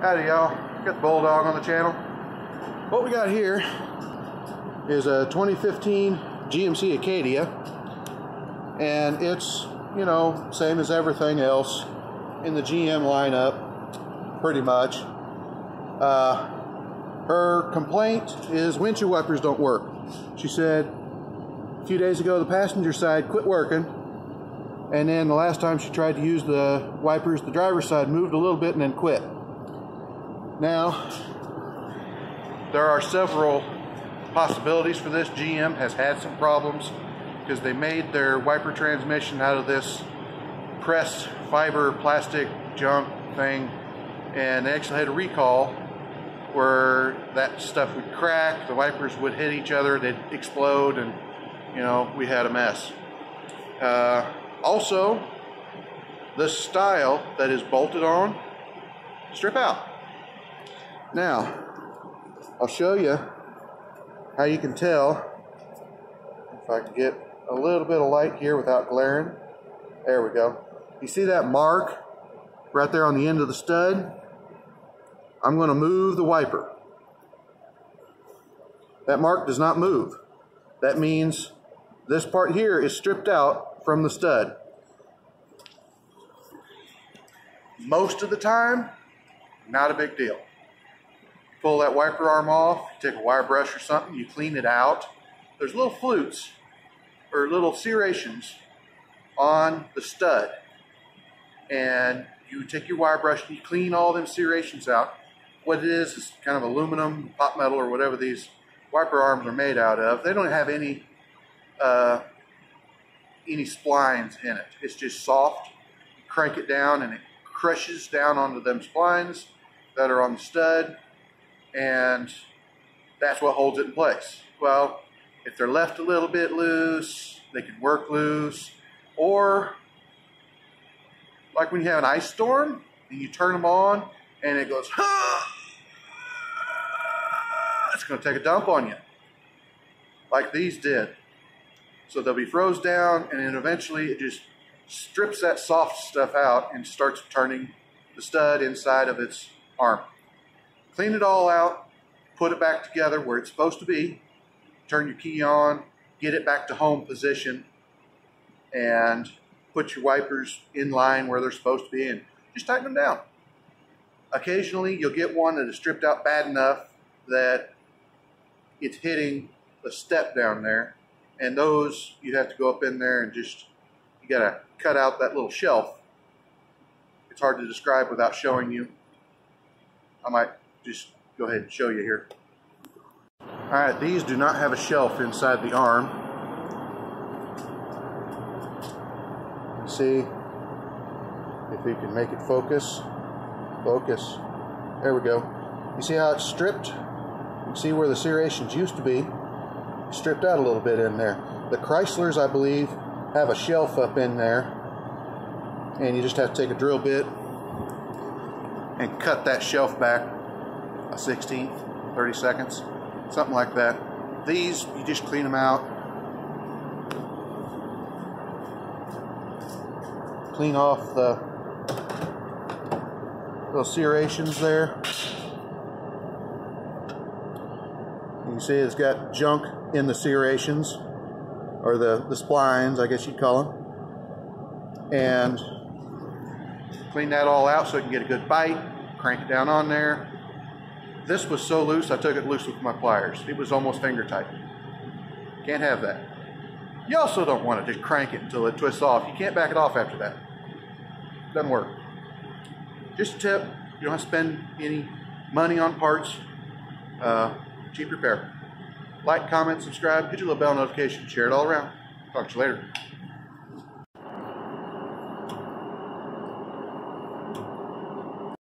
Howdy y'all, got the Bulldog on the channel. What we got here is a 2015 GMC Acadia, and it's, you know, same as everything else in the GM lineup, pretty much. Her complaint is windshield wipers don't work. She said a few days ago the passenger side quit working, and then the last time she tried to use the wipers, the driver's side moved a little bit and then quit. Now, there are several possibilities for this. GM has had some problems because they made their wiper transmission out of this pressed fiber plastic junk thing, and they actually had a recall where that stuff would crack, the wipers would hit each other, they'd explode, and you know, we had a mess. Also, the style that is bolted on, strip out. Now, I'll show you how you can tell. If I can get a little bit of light here without glaring. There we go. You see that mark right there on the end of the stud? I'm going to move the wiper. That mark does not move. That means this part here is stripped out from the stud. Most of the time, not a big deal. Pull that wiper arm off, take a wire brush or something, you clean it out. There's little flutes or little serrations on the stud, and you take your wire brush and you clean all them serrations out. What it is kind of aluminum, pot metal, or whatever these wiper arms are made out of. They don't have any splines in it. It's just soft. You crank it down and it crushes down onto them splines that are on the stud, and that's what holds it in place. Well, if they're left a little bit loose, they can work loose, or like when you have an ice storm and you turn them on and it goes, it's going to take a dump on you, like these did. So they'll be froze down, and then eventually it just strips that soft stuff out and starts turning the stud inside of its arm. Clean it all out, put it back together where it's supposed to be, turn your key on, get it back to home position, and put your wipers in line where they're supposed to be, and just tighten them down. Occasionally you'll get one that is stripped out bad enough that it's hitting a step down there, and those you have to go up in there and just, you gotta cut out that little shelf. It's hard to describe without showing you. I might just go ahead and show you here. Alright, these do not have a shelf inside the arm. See if we can make it focus. Focus. There we go. You see how it's stripped? You can see where the serrations used to be. Stripped out a little bit in there. The Chryslers, I believe, have a shelf up in there, and you just have to take a drill bit and cut that shelf back a 16th, 30 seconds, something like that. These, you just clean them out. Clean off the little serrations there. You can see it's got junk in the serrations, or the splines, I guess you'd call them. And clean that all out so it can get a good bite. Crank it down on there. This was so loose, I took it loose with my pliers. It was almost finger tight. Can't have that. You also don't want to just crank it until it twists off. You can't back it off after that. Doesn't work. Just a tip, you don't have to spend any money on parts. Cheap repair. Like, comment, subscribe, hit your little bell notification, share it all around. Talk to you later.